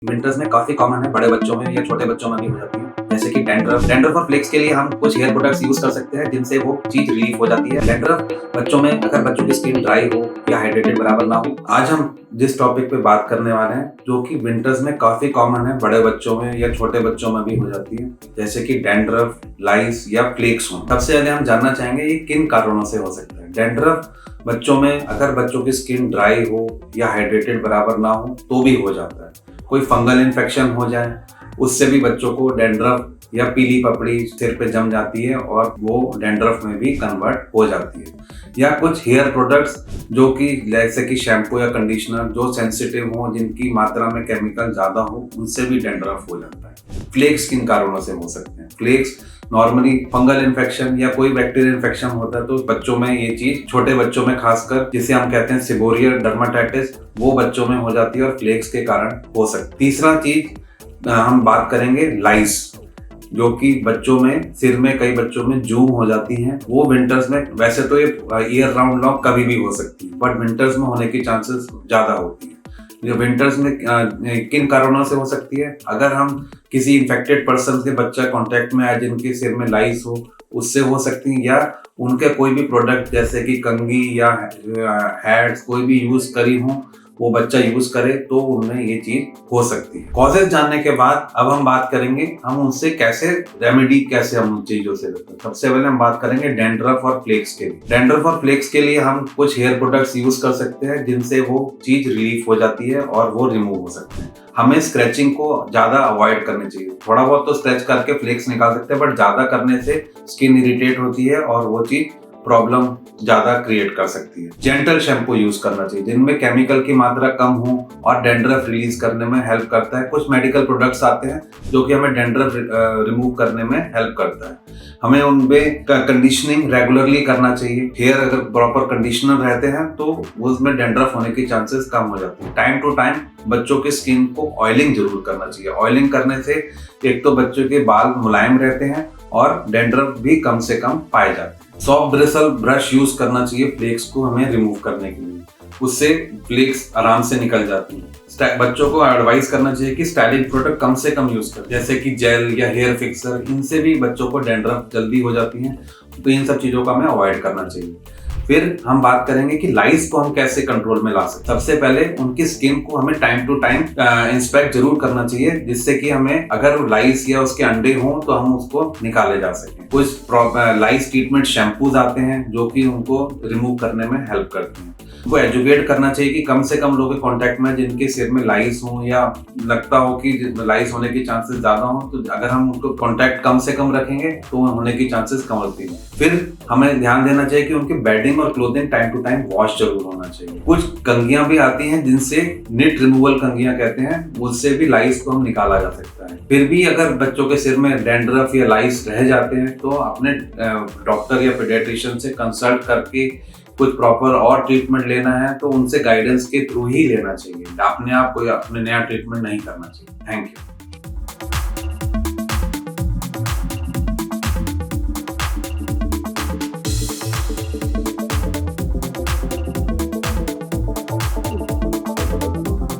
Winters में काफी common है, बड़े बच्चों में या छोटे बच्चों में भी हो जाती है, जैसे कि डैंड्रफ और फ्लेक्स के लिए हम कुछ हेयर प्रोडक्ट्स यूज कर सकते हैं जिनसे वो चीज रिलीफ हो जाती है। डैंड्रफ बच्चों में, अगर बच्चों की स्किन ड्राई हो या हाइड्रेटेड बराबर ना हो। आज हम जिस टॉपिक पे बात करने वाले हैं, जो कि विंटर्स में काफी कॉमन है, बड़े बच्चों में या छोटे बच्चों में भी हो जाती है, जैसे कि डैंड्रफ, लाइस या फ्लेक्स होना। सबसे पहले हम जानना चाहेंगे ये किन कारणों से हो सकता है। डैंड्रफ बच्चों में, अगर बच्चों की स्किन ड्राई हो या हाइड्रेटेड बराबर ना हो तो भी हो जाता है। कोई फंगल इन्फेक्शन हो जाए, उससे भी बच्चों को डैंड्रफ या पीली पपड़ी सिर पे जम जाती है और वो डैंड्रफ में भी कन्वर्ट हो जाती है। या कुछ हेयर प्रोडक्ट्स जो कि जैसे कि शैम्पू या कंडीशनर जो सेंसिटिव हो, जिनकी मात्रा में केमिकल ज़्यादा हो, उनसे भी डैंड्रफ हो जाता है। फ्लेक्स किन कारणों से हो सकते हैं? फ्लेक्स नॉर्मली फंगल इन्फेक्शन या कोई बैक्टीरियल इन्फेक्शन होता है तो बच्चों में ये चीज, छोटे बच्चों में खासकर, जिसे हम कहते हैं सेबोरिया डर्माटाइटिस, वो बच्चों में हो जाती है और फ्लेक्स के कारण हो सकती है। तीसरा चीज हम बात करेंगे लाइस, जो कि बच्चों में, सिर में कई बच्चों में जूम हो जाती हैं। वो विंटर्स में, वैसे तो ये ईयर राउंड लॉक कभी भी हो सकती है, बट विंटर्स में होने की चांसेस ज्यादा होती है। ये विंटर्स में किन कारणों से हो सकती है? अगर हम किसी इन्फेक्टेड पर्सन के बच्चा कांटेक्ट में आए जिनके सिर में लाइस हो, उससे हो सकती है, या उनके कोई भी प्रोडक्ट जैसे कि कंघी या हैड्स कोई भी यूज करी हो, वो बच्चा यूज करे तो उनमें ये चीज हो सकती है। कॉजेज जानने के बाद अब हम बात करेंगे हम उनसे कैसे रेमेडी, कैसे हम उन चीजों से बचें। सबसे पहले हम बात करेंगे डैंड्रफ और फ्लेक्स के लिए। डैंड्रफ और फ्लेक्स के लिए हम कुछ हेयर प्रोडक्ट्स यूज कर सकते हैं जिनसे वो चीज रिलीफ हो जाती है और वो रिमूव हो सकते हैं। हमें स्क्रैचिंग को ज्यादा अवॉइड करनी चाहिए। थोड़ा बहुत तो स्क्रैच करके फ्लेक्स निकाल सकते हैं, बट ज्यादा करने से स्किन इरिटेट होती है और वो चीज प्रॉब्लम ज्यादा क्रिएट कर सकती है। जेंटल शैम्पू यूज करना चाहिए जिनमें केमिकल की मात्रा कम हो और डैंड्रफ रिलीज करने में हेल्प करता है। कुछ मेडिकल प्रोडक्ट्स आते हैं जो कि हमें डैंड्रफ रिमूव करने में हेल्प करता है। हमें उनमें कंडीशनिंग रेगुलरली करना चाहिए। हेयर अगर प्रॉपर कंडीशनर रहते हैं तो उसमें डैंड्रफ होने की चांसेस कम हो जाती है। टाइम टू टाइम बच्चों की स्किन को ऑयलिंग जरूर करना चाहिए। ऑयलिंग करने से एक तो बच्चों के बाल मुलायम रहते हैं और डैंड्रफ भी कम से कम पाए जाते हैं। सॉफ्ट ब्रिसल ब्रश यूज करना चाहिए फ्लेक्स को हमें रिमूव करने के लिए, उससे फ्लेक्स आराम से निकल जाती है। बच्चों को एडवाइस करना चाहिए कि स्टाइलिंग प्रोडक्ट कम से कम यूज करें, जैसे कि जेल या हेयर फिक्सर, इनसे भी बच्चों को डैंड्रफ जल्दी हो जाती है, तो इन सब चीजों का हमें अवॉइड करना चाहिए। फिर हम बात करेंगे कि लाइस को हम कैसे कंट्रोल में ला सकते हैं। सबसे पहले उनकी स्किन को हमें टाइम टू टाइम इंस्पेक्ट जरूर करना चाहिए, जिससे कि हमें अगर लाइस या उसके अंडे हों तो हम उसको निकाले जा सकें। कुछ लाइस ट्रीटमेंट शैम्पूज आते हैं जो कि उनको रिमूव करने में हेल्प करते हैं। उनको एजुकेट करना चाहिए कि कम से कम लोगों के कांटेक्ट में जिनके सिर में लाइस हो या लगता हो कि लाइस होने की चांसेस ज्यादा हो, तो अगर हम उनको कांटेक्ट कम से कम रखेंगे तो होने की चांसेस कम होती है। फिर हमें ध्यान देना चाहिए कि उनकी बेडिंग और clothing time to time wash जरूर होना चाहिए। कुछ कंघियां भी आती हैं जिनसे निट रिमूवल कंघियां कहते हैं, उससे भी लाइस को हम निकाला जा सकता है। फिर भी अगर बच्चों के सिर में डैंड्रफ या लाइस रह जाते हैं तो अपने डॉक्टर या पीडियाट्रिशियन से कंसल्ट करके कुछ प्रॉपर और ट्रीटमेंट लेना है तो उनसे गाइडेंस के थ्रू ही लेना चाहिए। अपने आप कोई अपने नया ट्रीटमेंट नहीं करना चाहिए। Thank you.